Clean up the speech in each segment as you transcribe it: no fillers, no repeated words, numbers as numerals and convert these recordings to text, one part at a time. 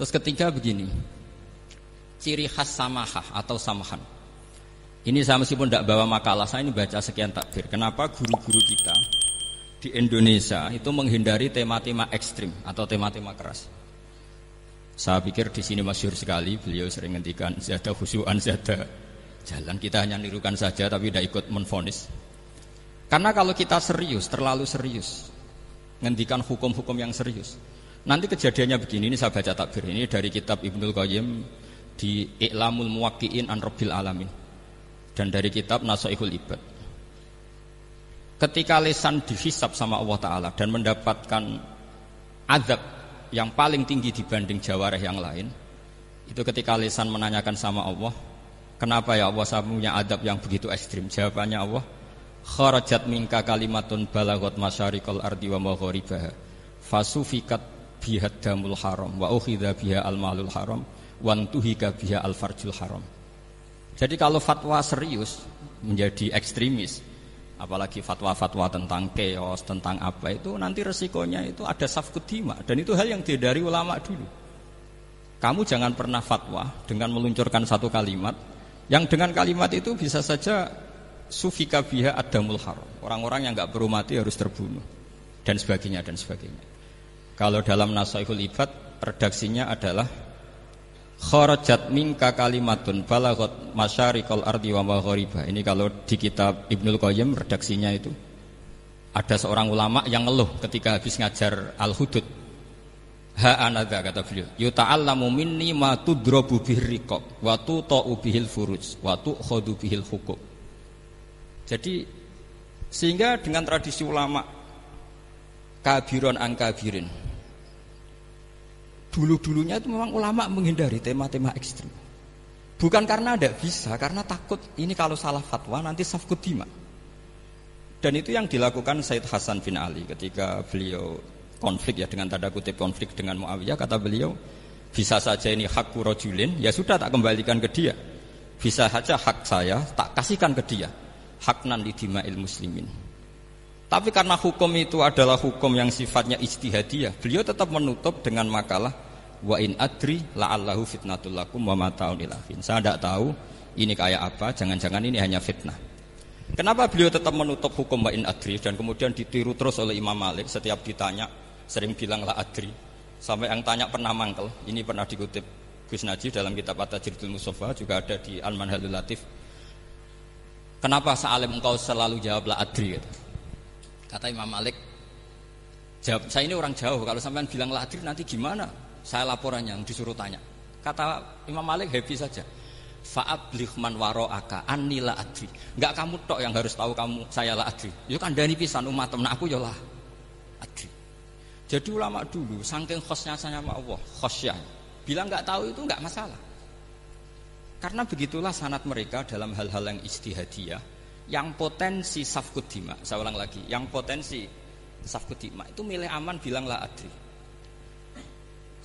Terus ketiga begini, ciri khas samahah atau samahan. Ini saya meskipun tidak bawa makalah, saya ini baca sekian takbir. Kenapa guru-guru kita di Indonesia itu menghindari tema-tema ekstrim atau tema-tema keras? Saya pikir di sini masyhur sekali, beliau sering ngendikan zada khusyu'an zada jalan. Kita hanya nirukan saja tapi tidak ikut menvonis. Karena kalau kita serius, terlalu serius, ngendikan hukum-hukum yang serius, nanti kejadiannya begini. Ini saya baca takbir ini dari kitab Ibnul Qayyim di I'lamul Muwaqqi'in an Rabbil Alamin dan dari kitab Nasaihul Ibad. Ketika lisan dihisab sama Allah Ta'ala dan mendapatkan azab yang paling tinggi dibanding jawareh yang lain, itu ketika lisan menanyakan sama Allah, kenapa ya Allah saya punya azab yang begitu ekstrim? Jawabannya Allah, kharajat minka kalimatun balagot masyariqal ardi wa magharibaha fasufikat biha damul haram wa ukhidha biha al-malul haram wa antuhika biha al-farjul haram. Jadi kalau fatwa serius menjadi ekstremis, apalagi fatwa-fatwa tentang chaos, tentang apa, itu nanti resikonya itu ada safkut dima, dan itu hal yang dihindari ulama dulu. Kamu jangan pernah fatwa dengan meluncurkan satu kalimat yang dengan kalimat itu bisa saja sufika biha adamul haram, orang-orang yang enggak perlu mati harus terbunuh, dan sebagainya dan sebagainya. Kalau dalam Nasaihul Ibad redaksinya adalah kharajat minka kalimatun balagot masyariqal ardi wa magharibaha. Ini kalau di kitab Ibnul Qayyim redaksinya itu ada seorang ulama yang ngeluh ketika habis ngajar Al-Hudud. Ha anadza, kata beliau, yuta'allamu minni ma tudrabu bihriqab wa tuta'u bihil furuj wa tu'khadhu bihil huquq. Jadi sehingga dengan tradisi ulama kabiron angkabirin, dulu-dulunya itu memang ulama menghindari tema-tema ekstrim. Bukan karena tidak bisa, karena takut ini kalau salah fatwa nanti safkut dima. Dan itu yang dilakukan Said Hasan bin Ali ketika beliau konflik, ya dengan tanda kutip konflik dengan Muawiyah. Kata beliau, bisa saja ini hakku rajulin, ya sudah tak kembalikan ke dia. Bisa saja hak saya tak kasihkan ke dia, haknan lidima'il muslimin. Tapi karena hukum itu adalah hukum yang sifatnya ijtihadiyah, beliau tetap menutup dengan makalah wa in adri la'allahu fitnatul lakum wa mata'un ilafin. Saya tidak tahu ini kayak apa, jangan-jangan ini hanya fitnah. Kenapa beliau tetap menutup hukum wa in adri dan kemudian ditiru terus oleh Imam Malik, setiap ditanya sering bilang la adri, sampai yang tanya pernah mangkel. Ini pernah dikutip Gus Najib dalam kitab At-Tajridul Mustafa, juga ada di Al-Manhalul Latif. Kenapa sa'alim engkau selalu jawab la adri? Kata Imam Malik, jawab, saya ini orang jauh, kalau sampean bilang la adri nanti gimana? Saya laporannya disuruh tanya. Kata Imam Malik, happy saja. Fa'abligh man wara'aka anni la adri. Enggak kamu tok yang harus tahu kamu saya la adri. Yo kandhani pisan umat temen aku yo la adri. Jadi ulama dulu saking khosnya sama Allah, khosyah, bilang enggak tahu itu enggak masalah. Karena begitulah sanad mereka dalam hal-hal yang ijtihadiyah, yang potensi safkut dima. Saya ulang lagi, yang potensi safkut dima itu milih aman bilang la adri.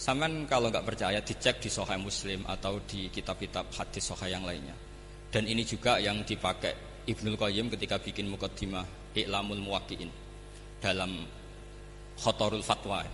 Sampean kalau nggak percaya dicek di Sahih Muslim atau di kitab-kitab hadis Sahih yang lainnya. Dan ini juga yang dipakai Ibnul Qayyim ketika bikin muqaddimah I'lamul Muwaqqi'in dalam Khotorul Fatwa.